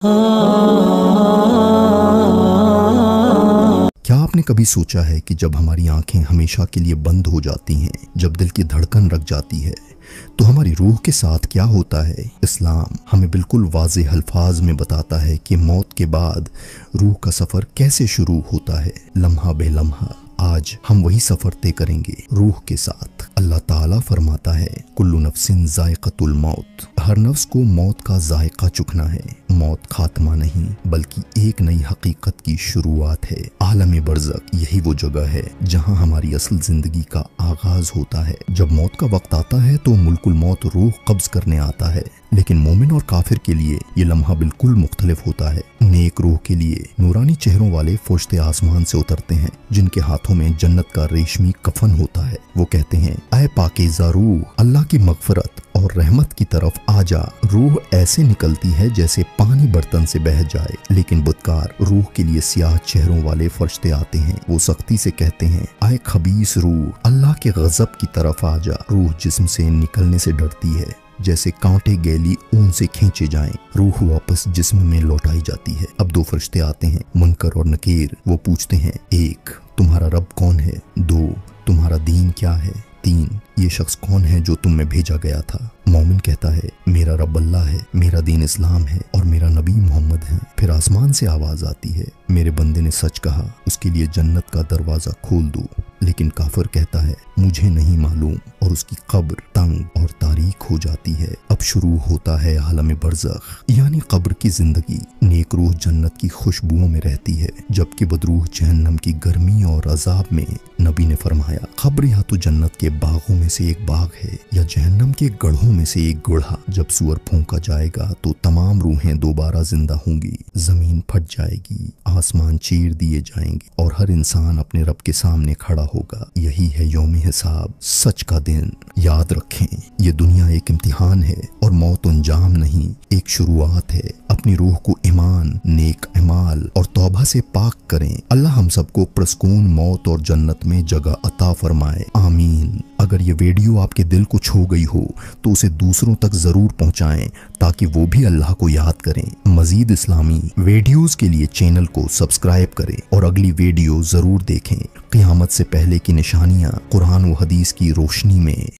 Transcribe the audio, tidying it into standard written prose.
क्या आपने कभी सोचा है कि जब हमारी आंखें हमेशा के लिए बंद हो जाती हैं, जब दिल की धड़कन रुक जाती है, तो हमारी रूह के साथ क्या होता है? इस्लाम हमें बिल्कुल वाज़ेह अल्फाज में बताता है कि मौत के बाद रूह का सफ़र कैसे शुरू होता है। लम्हा बे लम्हा आज हम वही सफ़र तय करेंगे रूह के साथ। अल्लाह ताला फरमाता है, कुल्लु नफ्सिन ज़ायक़तुल मौत, हर नफ्स को मौत का जायका चखना है। मौत खात्मा नहीं बल्कि एक नई हकीकत की शुरुआत है। आलम बरज़ख यही वो जगह है जहां हमारी असल जिंदगी का आगाज होता है। जब मौत का वक्त आता है तो मुल्कुल मौत रूह कब्ज करने आता है, लेकिन मोमिन और काफिर के लिए ये लम्हा बिल्कुल मुख्तलिफ होता है। नेक रूह के लिए नूरानी चेहरों वाले फरिश्ते आसमान से उतरते हैं, जिनके हाथों में जन्नत का रेशमी कफन होता है। वो कहते हैं, ऐ पाकीज़ा रूह, अल्लाह की मगफरत और रहमत की तरफ आ जा। रूह ऐसे निकलती है जैसे पानी बर्तन से बह जाए, लेकिन बुदकार रूह के लिए सियाह चेहरों वाले फरिश्ते आते हैं। वो सख्ती से कहते हैं, ऐ खबीस रूह, अल्लाह के गजब की तरफ आ जा। रूह जिस्म से निकलने से डरती है, जैसे कांटे गैली ऊन से खींचे जाएं। रूह वापस जिस्म में लौटाई जाती है। अब दो फरिश्ते आते हैं, मुनकर और नकीर। वो पूछते हैं, एक, तुम्हारा रब कौन है? दो, तुम्हारा दीन क्या है? तीन, ये शख्स कौन है जो तुम में भेजा गया था? मोमिन कहता है, मेरा रब अल्लाह है, मेरा दीन इस्लाम है और मेरा नबी मोहम्मद है। फिर आसमान से आवाज आती है, मेरे बंदे ने सच कहा, उसके लिए जन्नत का दरवाजा खोल दो। लेकिन काफिर कहता है, मुझे नहीं मालूम, और उसकी कब्र तंग और तारीक हो जाती है। अब शुरू होता है आलम बरज़ख, यानी कब्र की जिंदगी। नेक रूह जन्नत की खुशबुओं में रहती है, जबकि बदरूह जहन्नम की गर्मी और अजाब में। नबी ने फरमाया, कब्र या तो जन्नत के बागों में से एक बाग है या जहन्नम के गढ़ों में से एक गुढ़ा। जब सूअर फूंका जाएगा तो तमाम रूहें दोबारा जिंदा होंगी, जमीन फट जाएगी, आसमान चीर दिए जाएंगे और हर इंसान अपने रब के सामने खड़ा होगा। यही है यौम हिसाब, सच का दिन। याद रखें, ये दुनिया एक इम्तिहान है और मौत अंजाम नहीं, एक शुरुआत है। अपनी रूह को ईमान, नेक अमाल और तौबा से पाक करें। अल्लाह हम सबको प्रसकून मौत और जन्नत में जगह अता फरमाए, आमीन। अगर ये वीडियो आपके दिल को छू गई हो तो उसे दूसरों तक जरूर पहुंचाएं, ताकि वो भी अल्लाह को याद करें। मजीद इस्लामी वीडियोस के लिए चैनल को सब्सक्राइब करें और अगली वीडियो जरूर देखें। क़यामत से पहले की निशानियां कुरान व हदीस की रोशनी में।